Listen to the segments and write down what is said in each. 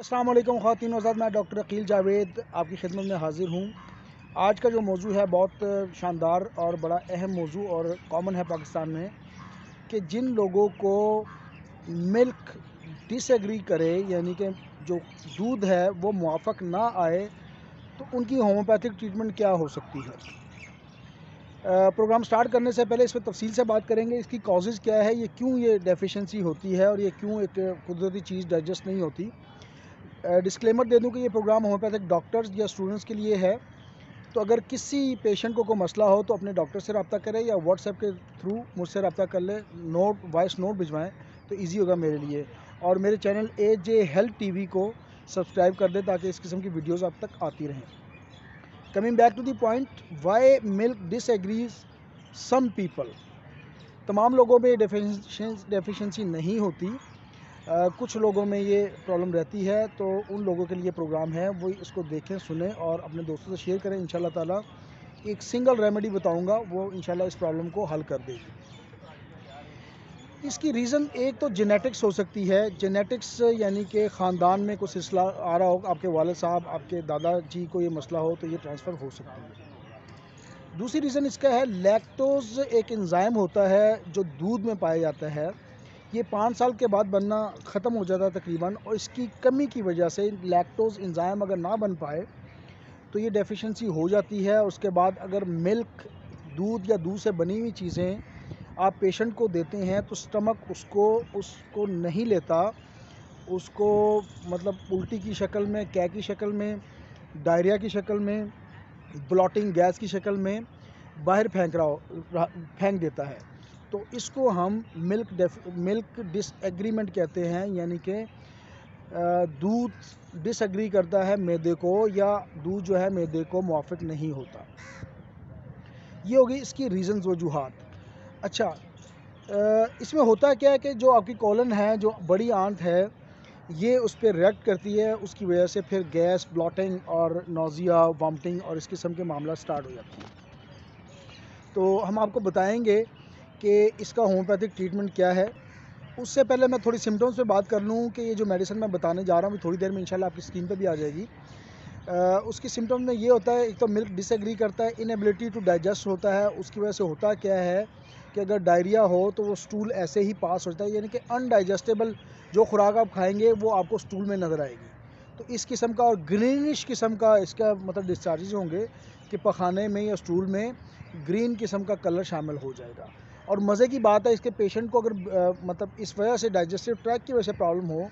अस्सलाम वालेकुम ख़वातीन हज़रात, मैं डॉक्टर अकील जावेद आपकी खिदमत में हाज़िर हूँ। आज का जो मौजू है बहुत शानदार और बड़ा अहम मौजू और कॉमन है पाकिस्तान में कि जिन लोगों को मिल्क डिसएग्री करे, यानी कि जो दूध है वो मुआफ़क़ ना आए, तो उनकी होम्योपैथिक ट्रीटमेंट क्या हो सकती है। प्रोग्राम स्टार्ट करने से पहले इस पर तफसील से बात करेंगे, इसकी कॉजेज़ क्या है, ये क्यों ये डेफिशिएंसी होती है और ये क्यों एक कुदरती चीज़ डाइजेस्ट नहीं होती। डिस्क्लेमर दे दूं कि ये प्रोग्राम होम्योपैथिक डॉक्टर्स या स्टूडेंट्स के लिए है। तो अगर किसी पेशेंट को कोई मसला हो तो अपने डॉक्टर से रब्ता करें या व्हाट्सएप के थ्रू मुझसे रब्ता कर ले, वॉइस नोट भिजवाएं तो इजी होगा मेरे लिए। और मेरे चैनल AJ हेल्थ TV को सब्सक्राइब कर दें ताकि इस किस्म की वीडियोज़ आप तक आती रहें। Coming back to the point, why milk disagrees some people. तमाम लोगों में डेफिशिएंसी नहीं होती, कुछ लोगों में ये प्रॉब्लम रहती है। तो उन लोगों के लिए प्रोग्राम है, वो इसको देखें, सुनें और अपने दोस्तों से शेयर करें। इंशाल्लाह ताला एक सिंगल रेमेडी बताऊंगा, वो इंशाल्लाह इस प्रॉब्लम को हल कर देगी। इसकी रीज़न एक तो जेनेटिक्स हो सकती है। जेनेटिक्स यानी कि ख़ानदान में कुछ सिलसिला आ रहा हो, आपके वालिद साहब, आपके दादाजी को ये मसला हो तो ये ट्रांसफ़र हो सकती है। दूसरी रीज़न इसका है, लैक्टोज़ एक एंजाइम होता है जो दूध में पाया जाता है। ये 5 साल के बाद बनना ख़त्म हो जाता है तकरीबन, और इसकी कमी की वजह से लैक्टोज़ एंजाइम अगर ना बन पाए तो ये डेफिशिएंसी हो जाती है। उसके बाद अगर मिल्क, दूध या दूध से बनी हुई चीज़ें आप पेशेंट को देते हैं तो स्टमक उसको नहीं लेता, उसको मतलब उल्टी की शक्ल में, कै की शक्ल में, डायरिया की शक्ल में, ब्लॉटिंग गैस की शक्ल में बाहर फेंक देता है। तो इसको हम मिल्क डिसएग्रीमेंट कहते हैं, यानी कि दूध डिसएग्री करता है मैदे को, या दूध जो है मैदे को मुआफ़िक नहीं होता। ये होगी इसकी रीज़न्स, वजूहात। अच्छा, इसमें होता क्या है कि जो आपकी कॉलन है, जो बड़ी आंत है, ये उस पर रिएक्ट करती है, उसकी वजह से फिर गैस, ब्लॉटिंग और नोज़िया, वॉमिटिंग और इस किस्म के मामला स्टार्ट हो जाते हैं। तो हम आपको बताएंगे कि इसका होम्योपैथिक ट्रीटमेंट क्या है। उससे पहले मैं थोड़ी सिम्टम्स पे बात कर लूँ कि ये जो मेडिसिन मैं बताने जा रहा हूँ थोड़ी देर में इंशाल्लाह आपकी स्क्रीन पे भी आ जाएगी। उसकी सिम्टम में ये होता है, एक तो मिल्क डिसएग्री करता है, इनएबिलिटी टू डाइजेस्ट होता है। उसकी वजह से होता क्या है कि अगर डायरिया हो तो वो स्टूल ऐसे ही पास होता है, यानी कि अनडाइजेस्टेबल जो खुराक आप खाएंगे वो आपको स्टूल में नज़र आएगी। तो इस किस्म का और ग्रीनिश किस्म का इसका मतलब डिस्चार्जेस होंगे कि पखाने में या स्टूल में ग्रीन किस्म का कलर शामिल हो जाएगा। और मज़े की बात है, इसके पेशेंट को अगर मतलब इस वजह से डाइजेस्टिव ट्रैक की वजह से प्रॉब्लम हो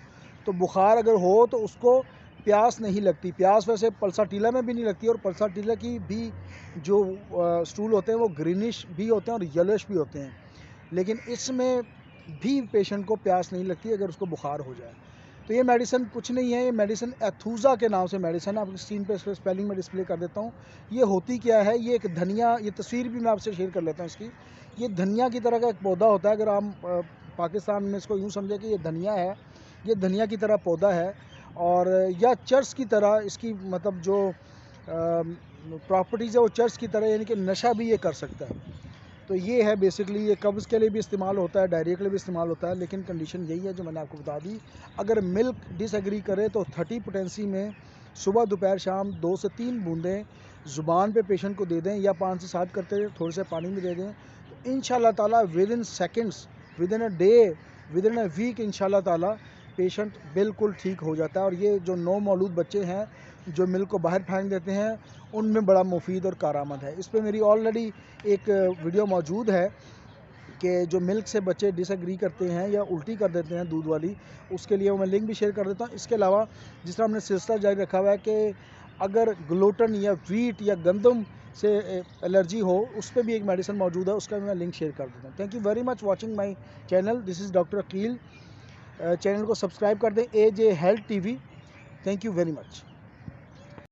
तो बुखार अगर हो तो उसको प्यास नहीं लगती। प्यास वैसे पल्साटीला में भी नहीं लगती, और पल्साटीला की भी जो स्टूल होते हैं वो ग्रीनिश भी होते हैं और येलोइश भी होते हैं, लेकिन इसमें भी पेशेंट को प्यास नहीं लगती अगर उसको बुखार हो जाए। तो ये मेडिसिन कुछ नहीं है, ये मेडिसिन एथूज़ा के नाम से मेडिसिन है। आपकी स्क्रीन पे इसको स्पेलिंग में डिस्प्ले कर देता हूँ। ये होती क्या है, ये एक धनिया, ये तस्वीर भी मैं आपसे शेयर कर लेता हूँ इसकी। ये धनिया की तरह का एक पौधा होता है। अगर हम पाकिस्तान में इसको यूँ समझे कि ये धनिया है, ये धनिया की तरह पौधा है, और या चर्च की तरह इसकी मतलब जो प्रॉपर्टीज़ है वो चर्च की तरह, यानी कि नशा भी ये कर सकता है। तो ये है बेसिकली, ये कब्ज़ के लिए भी इस्तेमाल होता है, डायरिया के लिए भी इस्तेमाल होता है, लेकिन कंडीशन यही है जो मैंने आपको बता दी। अगर मिल्क डिसएग्री करे तो 30 पोटेंसी में सुबह दोपहर शाम 2 से 3 बूंदें ज़ुबान पे पेशेंट को दे दें, या 5 से 7 करते हुए थोड़े से पानी में दे दें, तो इंशाल्लाह ताला within seconds, within a day, within a week इंशाल्लाह ताला पेशेंट बिल्कुल ठीक हो जाता है। और ये जो नौ मौलूद बच्चे हैं जो मिल्क को बाहर फेंक देते हैं, उनमें बड़ा मुफीद और कारआमद है। इस पर मेरी ऑलरेडी एक वीडियो मौजूद है कि जो मिल्क से बच्चे डिसएग्री करते हैं या उल्टी कर देते हैं दूध वाली, उसके लिए मैं लिंक भी शेयर कर देता हूँ। इसके अलावा जिस तरह हमने सिलसिला जारी रखा हुआ है कि अगर ग्लूटेन या वीट या गंदम से एलर्जी हो, उस पर भी एक मेडिसिन मौजूद है, उसका भी मैं लिंक शेयर कर देता हूँ। Thank you very much watching my channel. This is doctor Akeel. Channel को सब्सक्राइब कर दें, AJ health TV। Thank you very much.